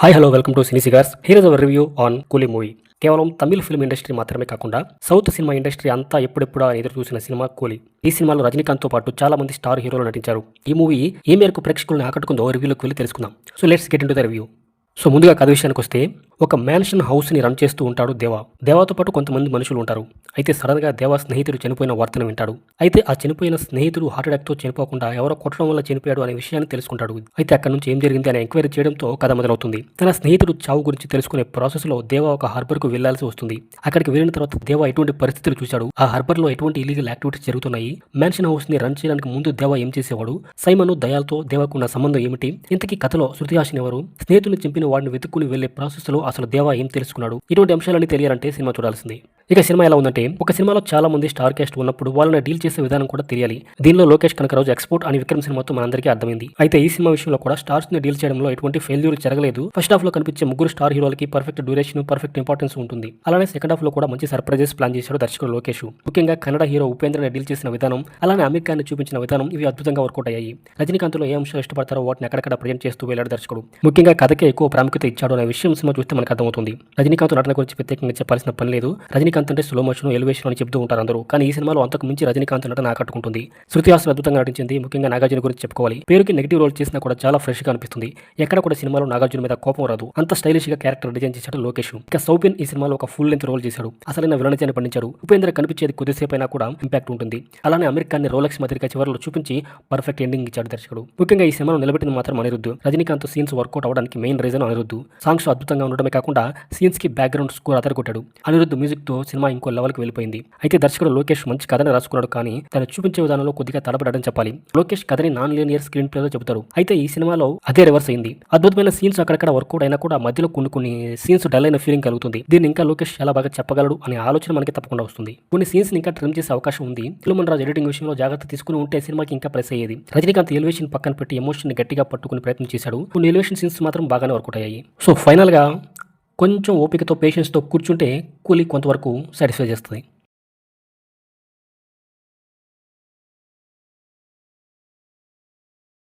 Hi hello welcome to cine cigars. Here is our review on కూలీ movie. కేవలం తమిళ film industry మాత్రమే కాకుండా south cinema industry అంతా ఎప్పుడెప్పుడా ఎదురు చూసిన సినిమా కూలీ. ఈ సినిమాలో రజనీకాంత్తో పాటు చాలా మంది స్టార్ హీరోలు నటించారు. ఈ మూవీ ఏ మేరకు ప్రేక్షకులను ఆకట్టుకుందో రివ్యూలోకి వెళ్ళి తెలుసుకుందాం. So let's get into the review. So ముందుగా కథ విషయానికి వస్తే, ఒక మ్యాన్షన్ హౌస్ని రన్ చేస్తూ ఉంటాడు దేవా. దేవాతో పాటు కొంతమంది మనుషులు ఉంటారు. అయితే సడన్గా దేవా స్నేహితుడు చనిపోయిన వార్తను వింటాడు. అయితే ఆ చనిపోయిన స్నేహితుడు హార్ట్ అటాక్తో చనిపోకుండా ఎవరో కొట్టడం వల్ల చనిపోయాడు అనే విషయాన్ని తెలుసుకుంటాడు. అయితే అక్కడ నుంచి ఏం జరిగింది అనే ఎంక్వైరీ చేయడంతో కథ మొదలవుతుంది. తన స్నేహితుడు చావు గురించి తెలుసుకునే ప్రాసెస్లో దేవా ఒక హార్బర్కు వెళ్లాల్సి వస్తుంది. అక్కడికి వెళ్ళిన తర్వాత దేవా ఎటువంటి పరిస్థితులు చూశాడు, ఆ హార్బర్లో ఎటువంటి ఇల్లీగల్ యాక్టివిటీస్ జరుగుతున్నాయి, మ్యాన్షన్ హౌస్ని రన్ చేయడానికి ముందు దేవా ఏం చేసేవాడు, సైమన్ దయాల్తో దేవాకు ఉన్న సంబంధం ఏమిటి, ఇంతకీ కథలో శృతి హాసన్ ఎవరు, స్నేహితుని చంపిన వాడిని వెతుక్కుని వెళ్లే ప్రాసెస్ లో అసలు దేవా ఏం తెలుసుకున్నాడు, ఇటువంటి అంశాలన్నీ తెలియాలంటే సినిమా చూడాల్సింది. ఇక సినిమా ఎలా ఉందంటే, ఒక సినిమాలో చాలా మంది స్టార్ కాస్ట్ ఉన్నప్పుడు వాళ్ళని డీల్ చేసే విధానం కూడా తెలియాలి. దీనిలో లోకేష్ కనకరాజు ఎక్స్పోర్ట్ అని విక్రమ్ సినిమాతో మనందరికీ అర్థమైంది. అయితే ఈ సినిమా విషయంలో కూడా స్టార్స్ ని డీల్ చేయడంలో ఎటువంటి ఫెయిల్యూర్ జరగలేదు. ఫస్ట్ హాఫ్ లో కనిపించే ముగ్గురు స్టార్ హీరోలకి పర్ఫెక్ట్ డ్యూరేషన్, పర్ఫెక్ట్ ఇంపార్టెన్స్ ఉంటుంది. అలానే సెకండ్ హాఫ్ లో కూడా మంచి సర్ప్రైజెస్ ప్లాన్ చేశాడు దర్శకుడు లోకేష్. ముఖ్యంగా కన్నడ హీరో ఉపేంద్రని డీల్ చేసిన విధానం, అలానే అమీర్ ఖాన్ ని చూపించిన విధానం, ఇవి అద్భుతంగా వర్కౌట్ అయ్యాయి. రజనీకాంత్ లో ఏ అంశాలు ఇష్టపడతారో వాటిని అక్కడక్కడ ప్రజెంట్ చేస్తూ వెళ్ళాడు దర్శకుడు. ముఖ్యంగా కథకే ఎక్కువ ప్రాముఖ్యత ఇచ్చాడు అనే విషయం సినిమా చూస్తే మనకు అర్థమవుతుంది. రజనీకాంత్ నటన గురించి ప్రత్యేకంగా చెప్పాల్సిన పని లేదు. రజనీకాంత్ అంటే స్లో మోషన్, ఎలివేషన్ అని చెప్తూ ఉంటారు అందరూ. కానీ ఈ సినిమాలో అంతకు మించి రజనీకాంత్ నటన ఆకట్టుకుంటుంది. శృతి హాసన్ అద్భుతంగా నటించింది. ముఖ్యంగా నాగార్జున గురించి చెప్పుకోవాలి. పేరుకి నెగిటివ్ రోల్ చేసినా కూడా చాలా ఫ్రెష్ గా అనిపిస్తుంది. ఎక్కడ కూడా సినిమాలో నాగార్జున మీద కోపం రాదు. అంత స్టైలిష్ గా క్యారెక్టర్ డిజైన్ చేశాడు లోకేష్. ఇక సౌబిన్ ఈ సినిమాలో ఒక ఫుల్ లెంత్ రోల్ చేశాడు. అసలైన విలనిజాన్ని పండించాడు. ఉపేంద్ర కనిపించేది కొద్దిసేపు అయినా కూడా ఇంపాక్ట్ ఉంటుంది. అలానే అమీర్ ఖాన్ ని రోలెక్స్ మాదిరిగా చివరిలో చూపించి పర్ఫెక్ట్ ఎండింగ్ ఇచ్చాడు దర్శకుడు. ముఖ్యంగా ఈ సినిమాను నిలబెట్టిన మాత్రం అనిరుద్ధ్. రజనీకాంత్ సీన్స్ వర్కౌట్ అవడానికి మెయిన్ రీజన్ అనిరుద్ధ్. సాంగ్స్ అద్భుతంగా ఉండడమే కాకుండా సీన్స్ కి బ్యాక్గ్రౌండ్ స్కోర్ అదరగొట్టాడు. అనిరుద్ధ్ మ్యూజిక్ తో సినిమా ఇంకో లెవెల్కి వెళ్ళిపోయింది. అయితే దర్శకుడు లోకేష్ మంచి కథని రాసుకున్నాడు, కానీ తను చూపించే విధానంలో కొద్దిగా తడబడని చెప్పాలి. లోకేష్ కథని నాన్ లీనియర్ స్క్రీన్ ప్లేలో చెబుతారు. అయితే ఈ సినిమాలో అదే రివర్స్ అయింది. అద్భుతమైన సీన్స్ అక్కడక్కడ వర్కౌట్ అయినా కూడా మధ్యలో కొన్ని సీన్స్ డల్ అయిన ఫీలింగ్ కలుగుతుంది. దీన్ని ఇంకా లోకేష్ చాలా బాగా చెప్పగలడు అనే ఆలోచన మనకి తప్పకుండా వస్తుంది. కొన్ని సీన్స్ ఇంకా ట్రిమ్ చేసే అవకాశం ఉంది. ఫిల్మ్ రాజు ఎడిటింగ్ విషయంలో జాగ్రత్త తీసుకుని ఉంటే సినిమాకి ఇంకా ప్రెస్ అయ్యేది. రజనీకాంత్ ఎలివేషన్ పక్కన పెట్టి ఎమోషన్ ని గట్టిగా పట్టుకుని ప్రయత్నం చేశాడు. కొన్ని ఎలివేషన్ సీన్స్ మాత్రం బాగానే వర్కౌట్ అయ్యాయి. సో ఫైనల్ గా కొంచెం ఓపికతో పేషెన్స్ తో కూర్చుంటే కూలీ కొంతవరకు సాటిస్ఫై చేస్తుంది.